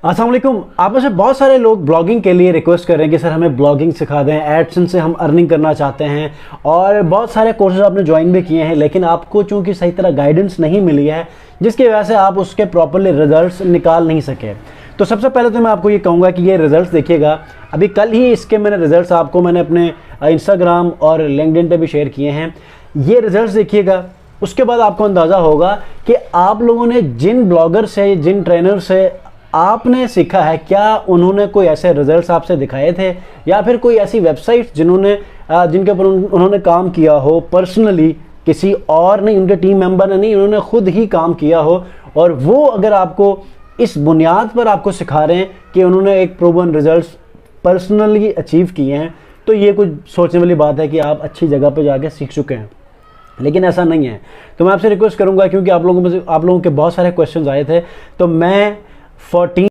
अस्सलाम वालेकुम। आप में से बहुत सारे लोग ब्लॉगिंग के लिए रिक्वेस्ट कर रहे हैं कि सर हमें ब्लॉगिंग सिखा दें, एडसेंस से हम अर्निंग करना चाहते हैं और बहुत सारे कोर्सेज आपने ज्वाइन भी किए हैं, लेकिन आपको चूंकि सही तरह गाइडेंस नहीं मिली है जिसकी वजह से आप उसके प्रॉपरली रिजल्ट्स निकाल नहीं सके। तो सबसे पहले तो मैं आपको ये कहूँगा कि ये रिजल्ट्स देखिएगा। अभी कल ही इसके मैंने रिजल्ट्स आपको मैंने अपने इंस्टाग्राम और लिंक्डइन पे भी शेयर किए हैं। ये रिजल्ट्स देखिएगा, उसके बाद आपको अंदाज़ा होगा कि आप लोगों ने जिन ब्लॉगर से, जिन ट्रेनर से आपने सीखा है, क्या उन्होंने कोई ऐसे रिजल्ट्स आपसे दिखाए थे या फिर कोई ऐसी वेबसाइट जिनके ऊपर उन्होंने काम किया हो पर्सनली, किसी और नहीं, उनके टीम मेंबर ने नहीं, उन्होंने खुद ही काम किया हो, और वो अगर आपको इस बुनियाद पर आपको सिखा रहे हैं कि उन्होंने एक प्रूवन रिजल्ट्स पर्सनली अचीव किए हैं, तो ये कुछ सोचने वाली बात है कि आप अच्छी जगह पर जाके सीख चुके हैं। लेकिन ऐसा नहीं है। तो मैं आपसे रिक्वेस्ट करूंगा, क्योंकि आप लोगों के बहुत सारे क्वेश्चंस आए थे, तो मैं 14